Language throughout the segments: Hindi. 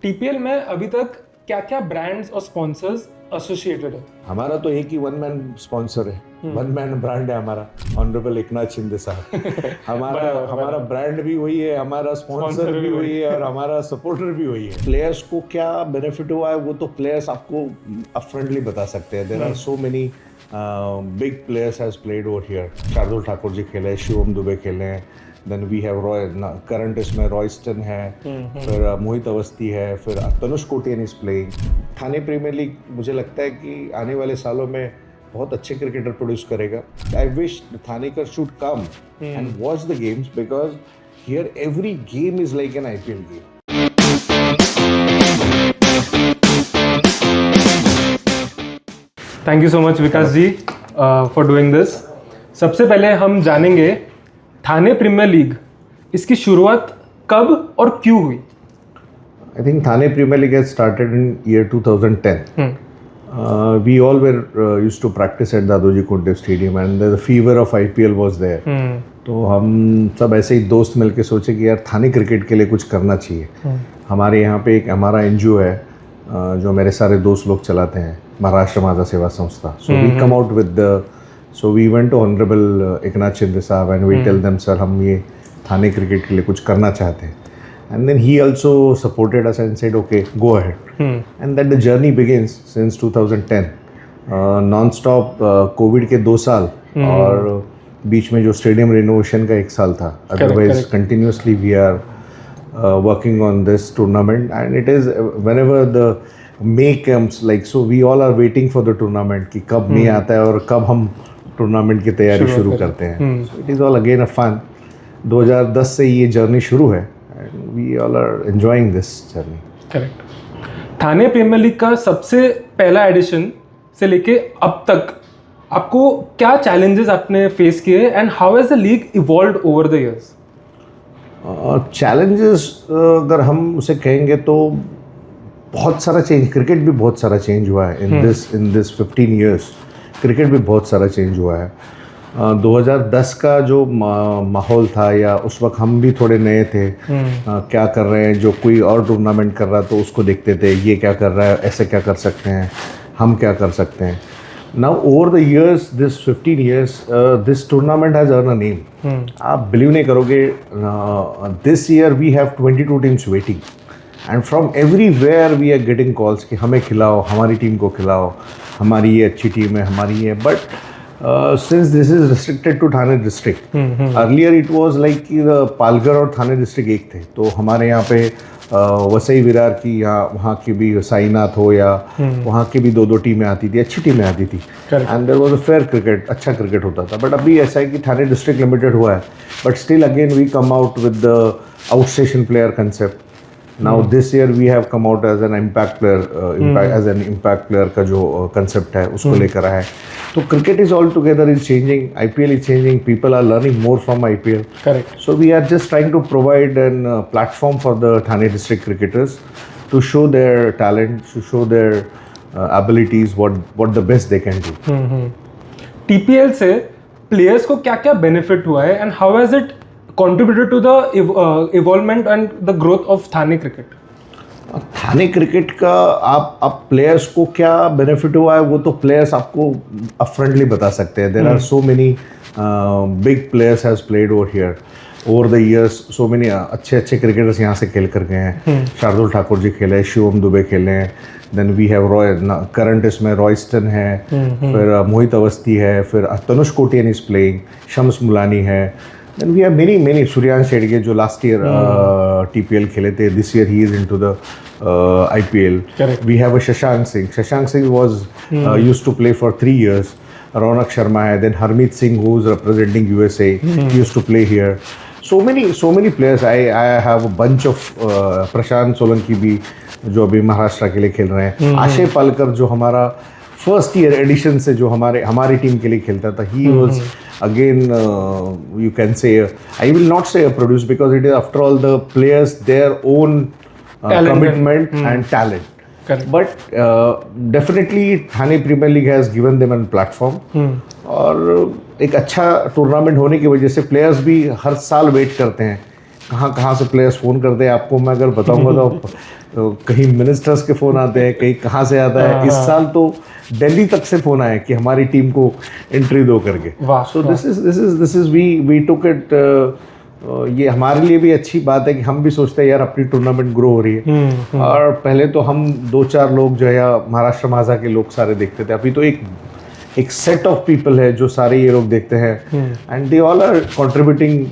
टीपीएल में अभी तक क्या क्या ब्रांड्स और स्पॉन्सर्स एसोसिएटेड है? हमारा तो एक ही वन मैन स्पॉन्सर है, वन मैन ब्रांड है हमारा, ऑनरेबल एकनाथ शिंदे साहब। हमारा ब्रांड भी वही है, हमारा स्पॉन्सर भी वही है और हमारा सपोर्टर भी वही है। प्लेयर्स को क्या बेनिफिट हुआ है वो तो प्लेयर्स आपको अपफ्रंटली बता सकते हैं। There are so many big players has played over here. Shardul Thakur ji खेले, शिवम दुबे खेले, देन वी हैव करंट इसमें रॉयस्टन है, फिर मोहित अवस्थी है, फिर Tanush Kotian is playing. Thane premier league मुझे लगता है कि आने वाले सालों में बहुत अच्छे क्रिकेटर प्रोड्यूस करेगा। I wish Thanekar should come and watch the games because here every game is like an IPL game. Thank you so much Vikas ji for doing this. सबसे पहले हम जानेंगे ठाणे प्रीमियर लीग, इसकी शुरुआत कब और क्यों हुई? I think Thane Premier League has started in year 2010. We all were used to practice at Dadoji Kunde Stadium and the fever of IPL was there. तो हम सब ऐसे ही दोस्त मिलके सोचे कि यार थाने क्रिकेट के लिए कुछ करना चाहिए। हमारे यहाँ पे एक हमारा एनजीओ है जो मेरे सारे दोस्त लोग चलाते हैं, Maharashtra Majha Seva Sanstha. So we come out with so we went to honourable Eknath Shinde sahab and we tell them sir हम ये थाने क्रिकेट के लिए कुछ करना चाहते हैं। And then he also supported us and said, okay, go ahead. And that the journey begins since 2010. Non-stop COVID के 2 साल और बीच में जो स्टेडियम रिनोवेशन का 1 साल था। Otherwise, continuously we are working on this tournament and it is whenever the May comes, like so we all are waiting for the tournament कि कब May आता है और कब हम टूर्नामेंट की तैयारी शुरू करते हैं। So it is all again a fun. 2010 से ये जर्नी शुरू है। And we all are enjoying this journey. Correct. Thane premier league का सबसे पहला एडिशन से लेके अब तक आपको क्या चैलेंजेस आपने फेस किए and how has the league evolved over the years? Challenges अगर हम उसे कहेंगे तो बहुत सारा चेंज, क्रिकेट भी बहुत सारा चेंज हुआ है इन दिस 15 years। क्रिकेट भी बहुत सारा चेंज हुआ है। 2010 का जो माहौल था या उस वक्त हम भी थोड़े नए थे, क्या कर रहे हैं, जो कोई और टूर्नामेंट कर रहा तो उसको देखते थे, ये क्या कर रहा है, ऐसे क्या कर सकते हैं, हम क्या कर सकते हैं। Now over the years, this 15 years, this tournament has earn a name. आप बिलीव नहीं करोगे, this year we have 22 teams waiting and from everywhere we are getting calls कि हमें खिलाओ, हमारी टीम को खिलाओ, हमारी ये अच्छी टीम है, हमारी ये। But since this is restricted to Thane district, earlier it was like कि पालघर और थाने डिस्ट्रिक्ट एक थे, तो हमारे यहाँ पे वसई विरार की या वहाँ की भी साईनाथ हो या वहाँ की भी 2-2 टीमें आती थी, अच्छी टीमें आती थी and there was a fair cricket, अच्छा क्रिकेट होता था। बट अभी ऐसा है कि थाने डिस्ट्रिक्ट लिमिटेड हुआ है, but still again we come out with the outstation player concept. Now this year we have come out as an impact player, as an impact player का जो concept है उसको लेकर आया है। तो cricket is all together is changing, IPL is changing, people are learning more from IPL. Correct. So we are just trying to provide an platform for the Thane district cricketers to show their talent, to show their abilities, what the best they can do. TPL से players को क्या क्या benefit हुआ है and how has it contributed to the evolvement and the growth of Thane cricket? Thane cricket का आप प्लेयर्स को क्या बेनिफिट हुआ है वो तो प्लेयर्स आपको अपफ्रंटली बता सकते हैं। There are so many big players has played over here over the years. So many अच्छे क्रिकेटर्स यहाँ से खेल कर गए हैं। शार्दुल ठाकुर जी खेले, शिवम दुबे खेले, देन वी हैव करंट इसमें रॉयस्टन है, फिर मोहित अवस्थी है, फिर तनुष कोटियन इज प्लेइंग, शम्स मुलानी है। Then we have many Suryan Shedge जो last year TPL खेले थे, this year he is into the IPL. Correct. We have a Shashank Singh. Shashank Singh was used to play for 3 years. Raunak Sharma है, then Harmeet Singh who is representing USA, he used to play here. So many players. I have a bunch of प्रशांत सोलंकी भी जो अभी महाराष्ट्र के लिए खेल रहे हैं। आशय पालकर जो हमारा फर्स्ट ईयर एडिशन से जो हमारी टीम के लिए खेलता था, he was again you can say I will not say a produce because it is after all the players their own commitment and talent. Correct. But definitely Thane Premier League has given them a platform और एक अच्छा टूर्नामेंट होने की वजह से प्लेयर्स भी हर साल वेट करते हैं कहाँ से प्लेयर्स फ़ोन करते हैं आपको मैं अगर बताऊंगा तो कहीं मिनिस्टर्स के फ़ोन आते हैं, कहीं कहाँ से आता है। इस साल तो दिल्ली तक से फ़ोन आए कि हमारी टीम को एंट्री दो करके। So this is we took it, ये हमारे लिए भी अच्छी बात है कि हम भी सोचते हैं यार अपनी टूर्नामेंट ग्रो हो रही है। और पहले तो हम 2-4 लोग जो है या महाराष्ट्र माझा के लोग सारे देखते थे, अभी तो एक सेट ऑफ पीपल है जो सारे ये लोग देखते हैं and they all are contributing.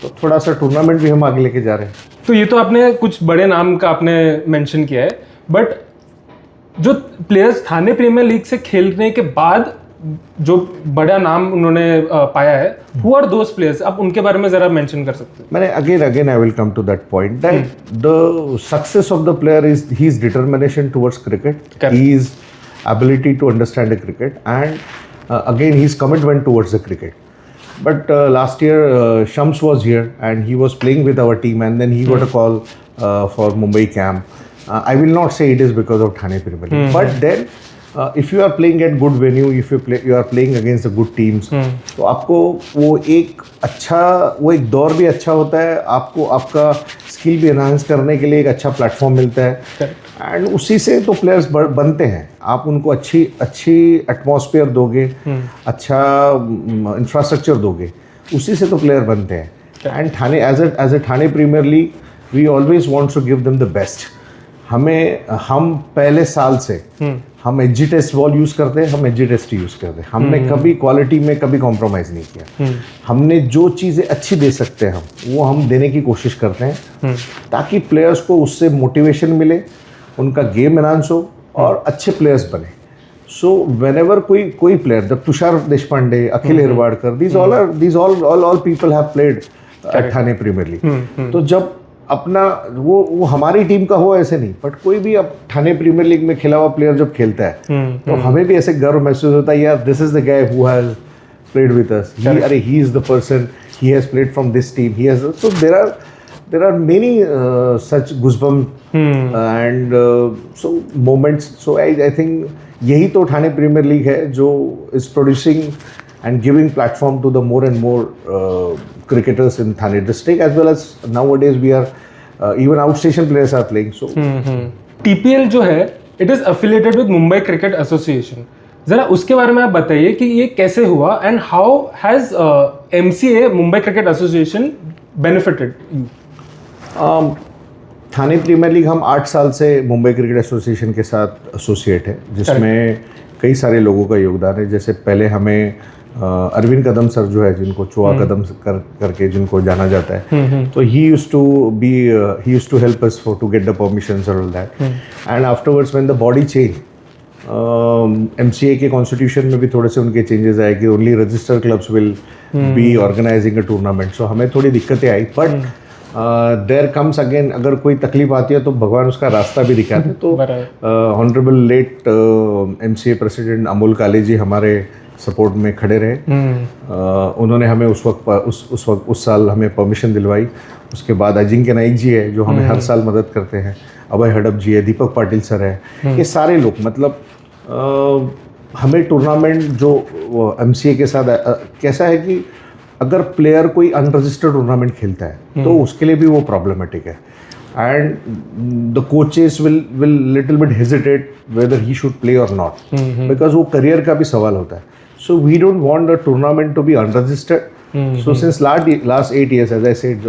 तो थोड़ा सा टूर्नामेंट भी हम आगे लेके जा रहे हैं। तो ये तो आपने कुछ बड़े नाम का आपने मेंशन किया है, बट जो प्लेयर्स थाने प्रीमियर लीग से खेलने के बाद जो बड़ा नाम उन्होंने पाया है, हु आर दोज प्लेयर्स, आप उनके बारे में जरा मेंशन कर सकते हैं? मैंने again I will come to that point that the success of the player is his determination towards cricket, his ability to understand the cricket, and again his commitment towards the cricket. But last year Shams was here and he was playing with our team, and then he got a call for Mumbai camp. I will not say it is because of Thane Premier League, but then if you are playing at good venue, if you are playing against the good teams, तो आपको वो एक दौर भी अच्छा होता है, आपको आपका स्किल भी एनहांस करने के लिए एक अच्छा प्लेटफॉर्म मिलता है, एंड उसी से तो प्लेयर्स बनते हैं। आप उनको अच्छी एटमॉस्फेयर दोगे, अच्छा इंफ्रास्ट्रक्चर दोगे, उसी से तो प्लेयर बनते हैं। And Thane as a Thane premier league we always want to give them the best. हम पहले साल से हम एचजी टेस्ट बॉल यूज़ करते हैं, हम एचजी टेस्ट यूज़ करते हैं। हमने कभी क्वालिटी में कभी कॉम्प्रोमाइज़ नहीं किया। हमने जो चीज़ें अच्छी दे सकते हैं वो हम देने की कोशिश करते हैं, ताकि प्लेयर्स को उससे मोटिवेशन मिले, उनका गेम एनहांस हो और अच्छे प्लेयर्स बने। सो वेन एवर कोई player, the Tushar Deshpande, Akhil Hirwadkar, these all people have played at Thane premier league. तो जब अपना वो हमारी टीम का हो ऐसे नहीं, बट कोई भी अब थाने प्रीमियर लीग में खेला हुआ प्लेयर जब खेलता है तो हमें भी ऐसे गर्व महसूस होता है, यार this is the guy who has played with us, अरे he is the person, he has played from this team, he has. So there are many such goosebump and so moments. So I think यही तो थाने प्रीमियर लीग है जो is producing and giving platform to the more and more cricketers in Thane district, as well as nowadays we are even outstation players are playing. So TPL जो है it is affiliated with Mumbai Cricket Association. जरा उसके बारे में आप बताइए कि ये कैसे हुआ and how has MCA Mumbai Cricket Association benefited you? Thane premier league हम 8 साल से मुंबई क्रिकेट एसोसिएशन के साथ एसोसिएट है, जिसमें कई सारे लोगों का योगदान है। जैसे पहले हमें अरविंद कदम सर जो है, जिनको चुआ कदम करके जिनको जाना जाता है, तो he used to help us for to get the permissions और all that. And afterwards when the body change, MCA के कॉन्स्टिट्यूशन में भी थोड़े से उनके चेंजेस आए कि only registered clubs will be organizing a tournament. So हमें थोड़ी दिक्कतें आई, बट देयर कम्स अगेन, अगर कोई तकलीफ आती है तो भगवान उसका रास्ता भी दिखाते हैं। तो honourable late MCA president Amol Kale ji हमारे सपोर्ट में खड़े रहे। उन्होंने हमें उस साल हमें परमिशन दिलवाई। उसके बाद अजिंक्य नाइक जी है जो हमें हर साल मदद करते हैं, अभय हड़प जी है, दीपक पाटिल सर है, ये सारे लोग मतलब हमें टूर्नामेंट जो एमसीए के साथ कैसा है कि अगर प्लेयर कोई अनरजिस्टर्ड टूर्नामेंट खेलता है तो उसके लिए भी वो प्रॉब्लमेटिक है, and the coaches will little bit hesitate whether he should play और नॉट, बिकॉज वो करियर का भी सवाल होता है। So we don't want the tournament to be unregistered. So since last 8 years, as I said,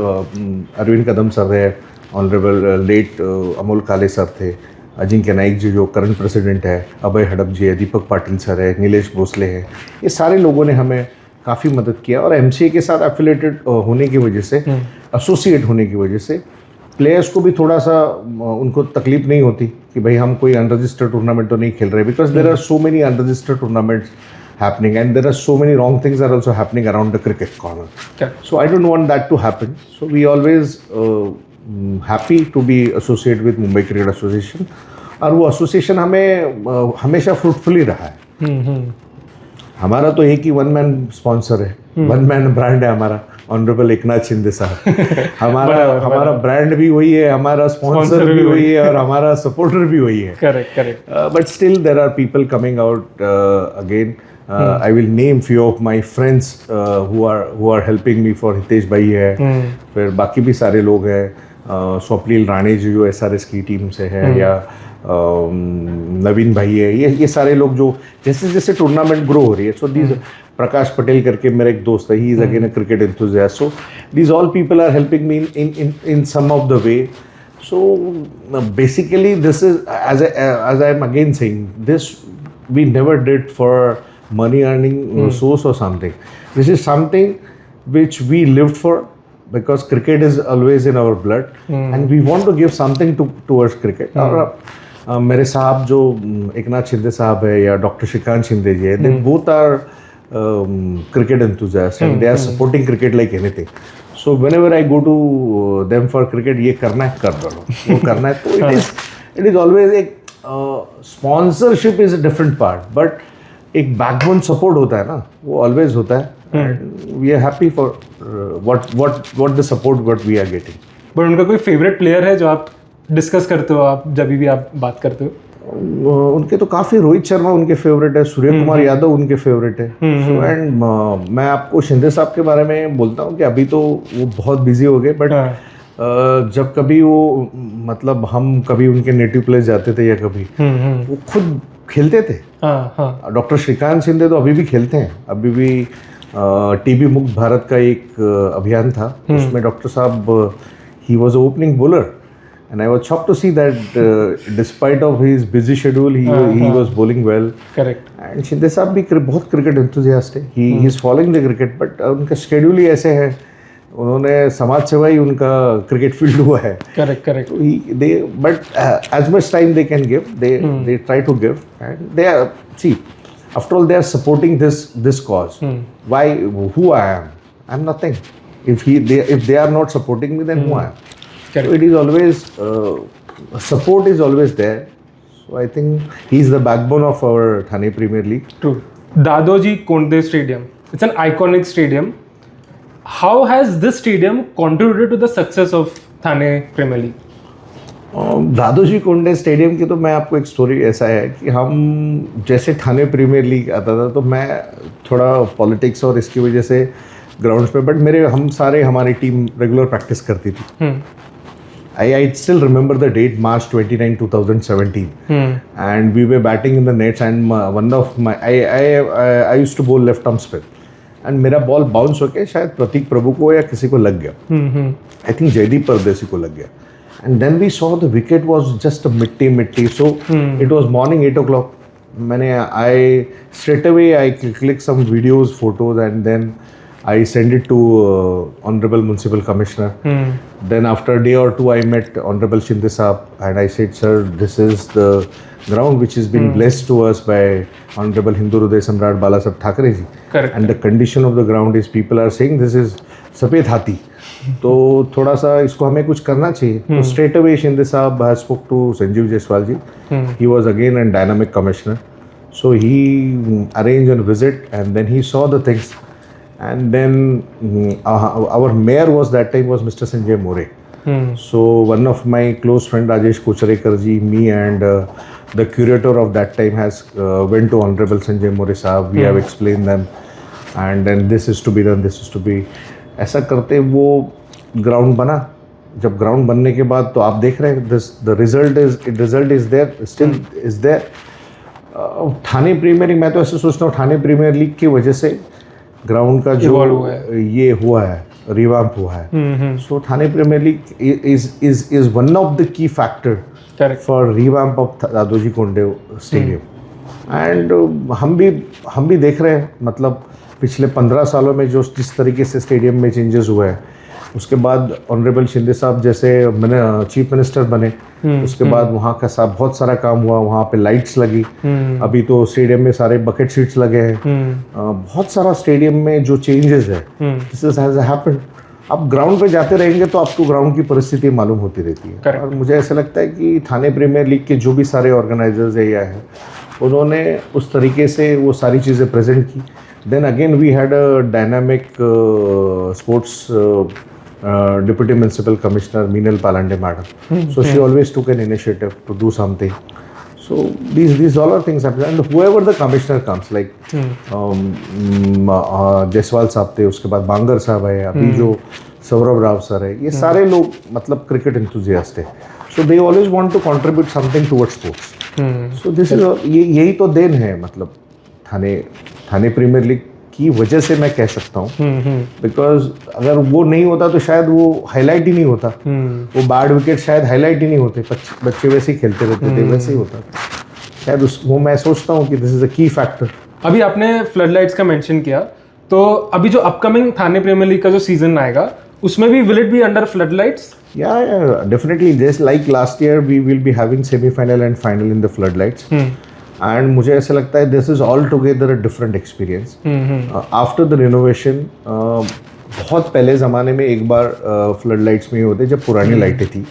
Arvind Kadam sir है, honourable late Amol Kale sir थे, अजिंक्य नाइक जी जो करंट प्रेसिडेंट है, अभय हड़प जी है, दीपक पाटिल सर है, नीलेश भोसले है, ये सारे लोगों ने हमें काफ़ी मदद किया। और एमसीए के साथ एफिलेटेड होने की वजह से, एसोसिएट होने की वजह से प्लेयर्स को भी थोड़ा सा उनको तकलीफ नहीं होती कि भाई हम कोई अनरजिस्टर्ड टूर्नामेंट तो नहीं खेल रहे, because there are so many unregistered tournaments happening and there are so many wrong things are also happening around the cricket corner. So I don't want that to happen. So we always happy to be associated with Mumbai Cricket Association, और वो एसोसिएशन हमें हमेशा फ्रूटफुल ही रहा है। हमारा तो एक ही वन मैन स्पॉन्सर है, वन मैन ब्रांड है हमारा, ऑनरेबल एकनाथ शिंदे साहब। हमारा ब्रांड भी वही है, हमारा स्पॉन्सर भी वही है और हमारा सपोर्टर भी वही है। Correct. But still there are people coming out again. I will name few of my friends who are helping me for Hitesh भाई है, फिर बाकी भी सारे लोग हैं, स्वप्निल राणे जी जो SRS की टीम से है, या नवीन भाई है, ये सारे लोग जो जैसे जैसे टूर्नामेंट ग्रो हो रही है, सो दीज प्रकाश पटेल करके मेरा एक दोस्त है, he is again a cricket enthusiast, so these all people are helping me in some of the way. So basically this is as I am again saying, this we never did for money earning source or something. This is something which we lived for, because cricket is always in our blood and we want to give something towards cricket. और मेरे साहब जो एकनाथ शिंदे साहब है या डॉक्टर श्रीकांत शिंदे जी है, they both are cricket enthusiasts and they are supporting cricket like anything. So whenever I go to them for cricket, ये करना है कर दो, वो करना है, तो it is always एक sponsorship is a different part, but एक बैकबोन सपोर्ट होता है ना, वो ऑलवेज होता है। We are happy for what the support what we are getting. But उनका कोई फेवरेट प्लेयर है जो आप डिस्कस करते हो, आप जब भी आप बात करते हो? उनके तो काफ़ी, रोहित शर्मा उनके फेवरेट है, सूर्य कुमार यादव उनके फेवरेट है। एंड मैं आपको शिंदे साहब के बारे में बोलता हूँ कि अभी तो वो बहुत बिजी हो गए, बट जब कभी वो मतलब हम कभी उनके नेटिव प्लेस जाते थे या कभी वो खुद खेलते थे। डॉक्टर श्रीकांत शिंदे तो अभी भी खेलते हैं, अभी भी टीबी मुक्त भारत का एक अभियान था, उसमें डॉक्टर साहब he was opening bowler and I was shocked to see that despite of his busy schedule he was bowling well. Correct. And Shinde साहब भी बहुत क्रिकेट एंथुसियास्ट है, he is following the cricket, but उनका शेड्यूल ही ऐसे है, उन्होंने समाज सेवा ही उनका क्रिकेट फील्ड हुआ है। Correct. They but as much time they can give, they try to give, and they are, see, after all they are supporting this cause. Why? Who I am? I'm nothing. If they are not supporting me, then who I am? Correct. So it is always support is always there. So I think he's the backbone of our Thane Premier League. True. Dadoji Konde Stadium. It's an iconic stadium. How has this stadium contributed to the success of Thane Premier League? Dadoji Konde stadium की तो मैं आपको एक स्टोरी ऐसा है कि हम जैसे थाने प्रीमियर लीग आता था तो मैं थोड़ा पॉलिटिक्स और इसकी वजह से ग्राउंड्स पे, बट हम सारे हमारी टीम रेगुलर प्रैक्टिस करती थी। I still remember the date, March 29, 2017, and we were batting in the nets, and one of my I used to bowl left arm spin, and मेरा बॉल बाउंस होके शायद प्रतीक प्रभु को या किसी को लग गया, I think जयदीप परदेसी को लग गया, and then we saw the wicket was just a मिट्टी, so it was morning 8 o'clock. मैंने I straight away I click some videos, photos, and then I send it to Honorable Municipal Commissioner. Then after a day or two, I met Honorable Shinde Saab and I said, sir, this is the ground which has been blessed to us by Honorable Hindu Hriday Samrat Bala Saheb Thackeray ji. Correct. And the condition of the ground is, people are saying this is सफ़ेद हाथी, तो थोड़ा सा इसको हमें कुछ करना चाहिए। तो straight away Shinde Saab spoke to Sanjeev Jaiswal ji. He was again a dynamic commissioner. So he arranged a visit and then he saw the things. And then our mayor was that time was Mr. Sanjay More. So one of my close friend Rajesh Kocharekar ji, me and the curator of that time has went to Honorable Sanjay More Saab. We have explained them, and then this is to be done, this is to be. ऐसा करते वो ग्राउंड बना। जब ग्राउंड बनने के बाद तो आप देख रहे हैं the result is there, still is there. Thane premier league, मैं तो ऐसे सोचता हूँ थाने प्रीमियर लीग की वजह से ग्राउंड का जो ये हुआ है, रिवाम्प हुआ है। So Thane premier league is one of the key factor for revamp of Dadoji Konde stadium. And हम भी देख रहे हैं, मतलब पिछले 15 सालों में जो जिस तरीके से स्टेडियम में चेंजेस हुए हैं, उसके बाद ऑनरेबल शिंदे साहब जैसे चीफ मिनिस्टर बने, उसके बाद वहाँ का बहुत सारा काम हुआ, वहाँ पे लाइट्स लगी, अभी तो स्टेडियम में सारे बकेट सीट्स लगे हैं, बहुत सारा स्टेडियम में जो चेंजेस है, दिस हैज हैपेंड। आप ग्राउंड पे जाते रहेंगे तो आपको ग्राउंड की परिस्थिति मालूम होती रहती है। और मुझे ऐसा लगता है कि थाने प्रीमियर लीग के जो भी सारे ऑर्गेनाइजर्स है या है, उन्होंने उस तरीके से वो सारी चीज़ें प्रेजेंट की. Then again we had a dynamic sports Deputy Municipal Commissioner Meenal Palande madam. So she always took an initiative to do something. So these all are things happen, and whoever the commissioner comes, like Jaiswal साहब थे, उसके बाद बांगर साहब है, अभी जो सौरभ राव सर है, ये सारे लोग मतलब क्रिकेट एंथुजियास्ट है. So they always want to contribute something towards sports. So this is यही तो देन है मतलब थाने प्रीमियर लीग की वजह से मैं कह सकता हूँ. बिकॉज अगर वो नहीं होता तो शायद वो हाईलाइट ही नहीं होता. वो बैड विकेट शायद हाईलाइट ही नहीं होते. बच्चे वैसे ही खेलते रहते थे, वैसे ही होता. शायद वो मैं सोचता हूँ कि दिस इज अ की फैक्टर. अभी आपने फ्लड लाइट्स का मेंशन किया, तो अभी जो अपकमिंग थाने प्रीमियर लीग का जो सीजन आएगा उसमें भी will it be under flood lights? Yeah, definitely. Just like last year, we will be having semi-final and final in the floodlights. And मुझे ऐसा लगता है this is altogether a different experience. After the renovation, बहुत पहले ज़माने में एक बार floodlights में ही होते जब पुरानी लाइटें थी.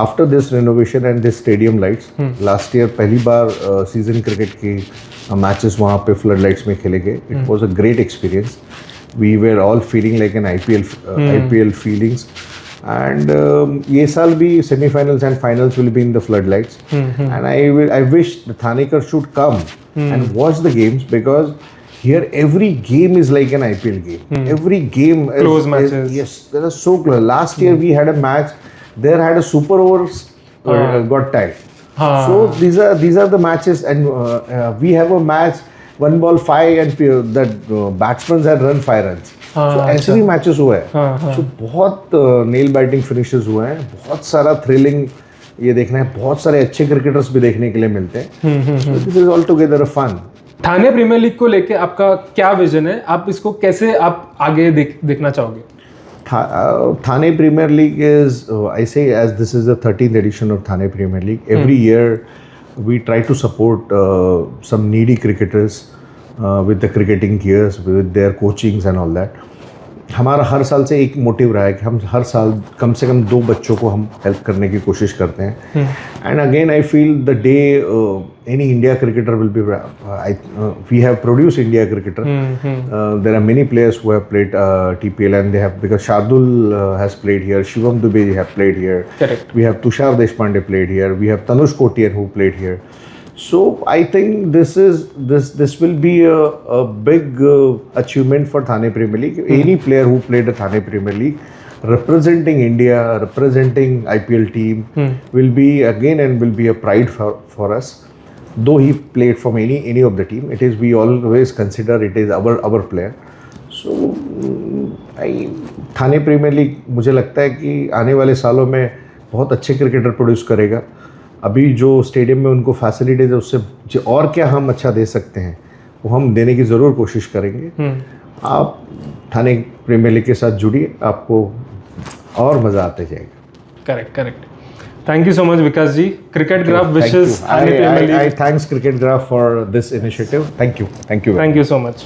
After this renovation and this stadium lights, last year पहली बार season cricket के matches वहाँ पे floodlights में खेले गए. It was a great experience. We were all feeling like an IPL feelings. And ये साल भी semi-finals and finals will be in the floodlights. And I wish the Thanekar should come and watch the games, because here every game is like an IPL game. Every game close matches. Yes, they are so close. Last year we had a match. There had a super overs got tied. So these are the matches, and we have a match 1 ball 5 and that batsmen had run 5 runs. So ऐसे भी मैचेस हुए हैं. So बहुत नेल बैटिंग फिनिशेस हुए हैं. बहुत सारा थ्रिलिंग ये देखना है. बहुत सारे अच्छे क्रिकेटर्स भी देखने के लिए मिलते हैं. So this is all together a fun. Thane premier league को लेके आपका क्या विजन है? आप इसको कैसे आप आगे देखना चाहोगे? Thane Premier League is, I say, as this is the 13th edition of Thane Premier League, every year we try to support some needy cricketers with the cricketing gears, with their coachings and all that. हमारा हर साल से एक मोटिव रहा है कि हम हर साल कम से कम 2 बच्चों को हम हेल्प करने की कोशिश करते हैं. And again I feel the day any India cricketer will be, we have produce India cricketer. There are many players who have played TPL and they have, because Shardul has played here, Shivam Dube have played here, we have Tushar Deshpande played here, we have Tanush Kotian who played here. So I think this will be a big achievement for Thane Premier League. Any player who played at Thane Premier League, representing India, representing IPL team, will be again and will be a pride for us. Though he played from any of the team, it is, we always consider it is our player. So Thane Premier League मुझे लगता है कि आने वाले सालों में बहुत अच्छे क्रिकेटर प्रोड्यूस करेगा. अभी जो स्टेडियम में उनको फैसिलिटीज है उससे और क्या हम अच्छा दे सकते हैं वो हम देने की ज़रूर कोशिश करेंगे. आप थाने प्रीमियर लीग के साथ जुड़िए, आपको और मज़ा आते जाएगा. Correct. Thank you so much Vikas ji. Cricket graph wishes Thane premier league. I thanks Cricket Graph for this initiative. Thank you. Thank you so much.